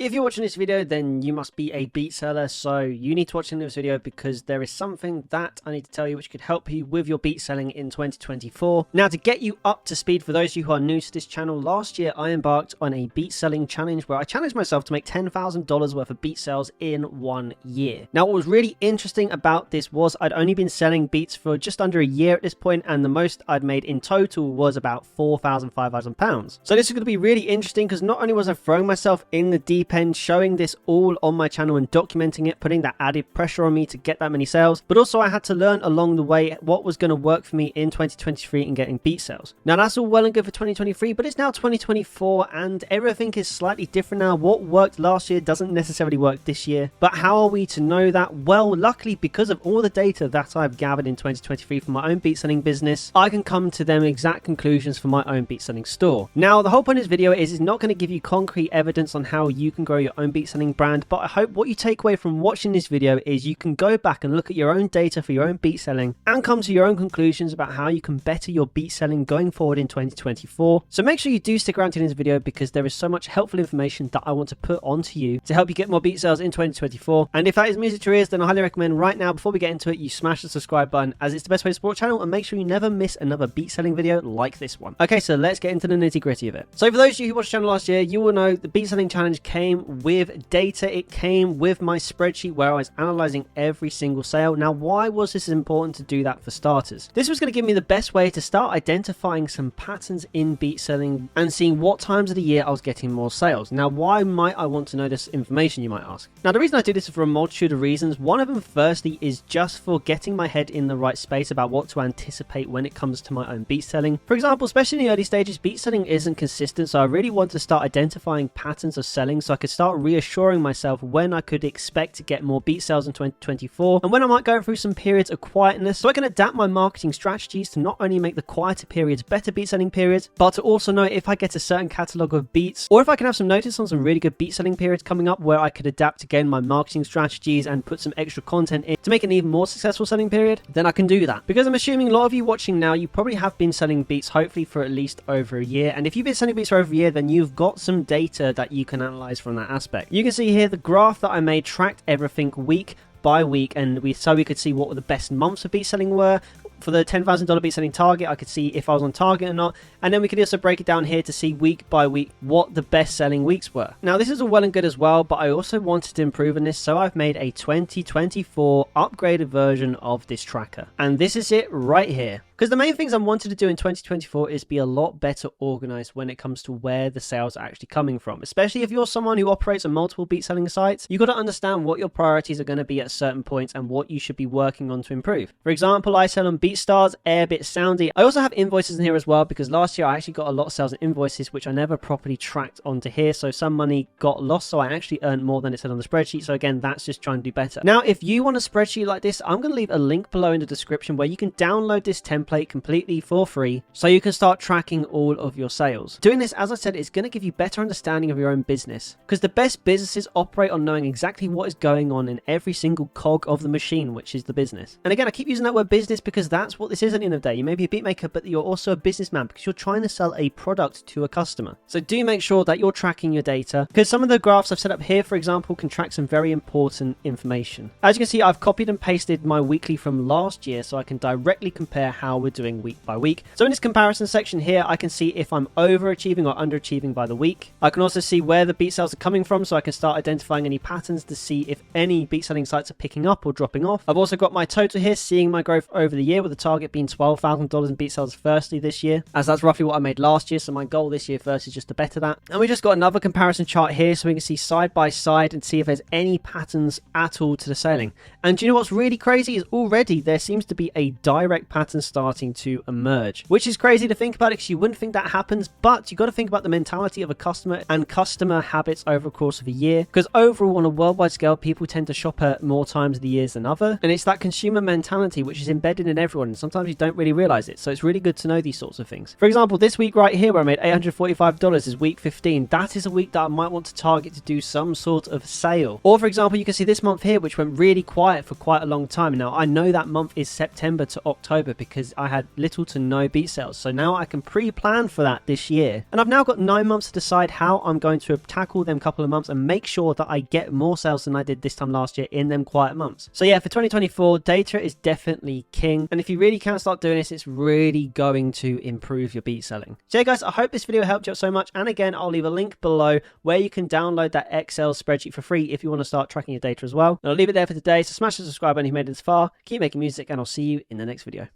If you're watching this video, then you must be a beat seller, so you need to watch this video because there is something that I need to tell you which could help you with your beat selling in 2024. Now, to get you up to speed, for those of you who are new to this channel, last year I embarked on a beat selling challenge where I challenged myself to make $10,000 worth of beat sales in 1 year. Now, what was really interesting about this was I'd only been selling beats for just under a year at this point, and the most I'd made in total was about £4,500. So this is going to be really interesting because not only was I throwing myself in the deep end, showing this all on my channel and documenting it, putting that added pressure on me to get that many sales, but also I had to learn along the way what was going to work for me in 2023 in getting beat sales. Now, that's all well and good for 2023, but it's now 2024 and everything is slightly different now. What worked last year doesn't necessarily work this year, but how are we to know that? Well, luckily, because of all the data that I've gathered in 2023 for my own beat selling business, I can come to them exact conclusions for my own beat selling store. Now, the whole point of this video is it's not going to give you concrete evidence on how you can grow your own beat selling brand, but I hope what you take away from watching this video is you can go back and look at your own data for your own beat selling and come to your own conclusions about how you can better your beat selling going forward in 2024. So make sure you do stick around to this video because there is so much helpful information that I want to put onto you to help you get more beat sales in 2024. And if that is music to your ears, then I highly recommend right now, before we get into it, you smash the subscribe button, as it's the best way to support the channel, and make sure you never miss another beat selling video like this one. Okay, so let's get into the nitty gritty of it. So for those of you who watched the channel last year, you will know the beat selling challenge came with data. It came with my spreadsheet where I was analyzing every single sale. Now, why was this important to do that for starters? This was going to give me the best way to start identifying some patterns in beat selling and seeing what times of the year I was getting more sales. Now, why might I want to know this information, you might ask? Now, the reason I do this is for a multitude of reasons. One of them, firstly, is just for getting my head in the right space about what to anticipate when it comes to my own beat selling. For example, especially in the early stages, beat selling isn't consistent, so I really want to start identifying patterns of selling so I could start reassuring myself when I could expect to get more beat sales in 2024 and when I might go through some periods of quietness, so I can adapt my marketing strategies to not only make the quieter periods better beat selling periods, but to also know if I get a certain catalog of beats, or if I can have some notice on some really good beat selling periods coming up where I could adapt again my marketing strategies and put some extra content in to make an even more successful selling period, then I can do that. Because I'm assuming a lot of you watching now, you probably have been selling beats hopefully for at least over a year, and if you've been selling beats for over a year, then you've got some data that you can analyze from that aspect. You can see here the graph that I made tracked everything week by week, and we could see what the best months of beat selling were. For the $10,000 beat selling target, I could see if I was on target or not, and then we could also break it down here to see week by week what the best selling weeks were. Now, this is all well and good as well, but I also wanted to improve on this, so I've made a 2024 upgraded version of this tracker, and this is it right here. Because the main things I wanted to do in 2024 is be a lot better organized when it comes to where the sales are actually coming from. Especially if you're someone who operates on multiple beat selling sites, you've got to understand what your priorities are going to be at certain points and what you should be working on to improve. For example, I sell on BeatStars, Airbit, Soundy. I also have invoices in here as well because last year I actually got a lot of sales and invoices which I never properly tracked onto here. So some money got lost, so I actually earned more than it said on the spreadsheet. So again, that's just trying to do better. Now, if you want a spreadsheet like this, I'm going to leave a link below in the description where you can download this template completely for free so you can start tracking all of your sales. Doing this, as I said, is going to give you better understanding of your own business because the best businesses operate on knowing exactly what is going on in every single cog of the machine, which is the business. And again, I keep using that word business because that's what this is at the end of the day. You may be a beat maker, but you're also a businessman because you're trying to sell a product to a customer. So do make sure that you're tracking your data because some of the graphs I've set up here, for example, can track some very important information. As you can see, I've copied and pasted my weekly from last year so I can directly compare how we're doing week by week. So in this comparison section here, I can see if I'm overachieving or underachieving by the week. I can also see where the beat sales are coming from, so I can start identifying any patterns to see if any beat selling sites are picking up or dropping off. I've also got my total here, seeing my growth over the year, with the target being $12,000 in beat sales firstly this year, as that's roughly what I made last year. So my goal this year first is just to better that. And we just got another comparison chart here so we can see side by side and see if there's any patterns at all to the selling. And do you know what's really crazy is already there seems to be a direct pattern starting to emerge, which is crazy to think about because you wouldn't think that happens, but you got to think about the mentality of a customer and customer habits over the course of a year, because overall on a worldwide scale, people tend to shop at more times of the years than other, and it's that consumer mentality which is embedded in everyone one, and sometimes you don't really realize it. So it's really good to know these sorts of things. For example, this week right here where I made $845 is week 15. That is a week that I might want to target to do some sort of sale. Or for example, you can see this month here, which went really quiet for quite a long time. Now I know that month is September to October because I had little to no beat sales. So now I can pre-plan for that this year. And I've now got 9 months to decide how I'm going to tackle them couple of months and make sure that I get more sales than I did this time last year in them quiet months. So yeah, for 2024, data is definitely king. And if you really can start doing this, it's really going to improve your beat selling. So yeah guys, I hope this video helped you out so much. And again, I'll leave a link below where you can download that Excel spreadsheet for free if you want to start tracking your data as well. And I'll leave it there for today. So smash the subscribe button if you made it this far. Keep making music and I'll see you in the next video.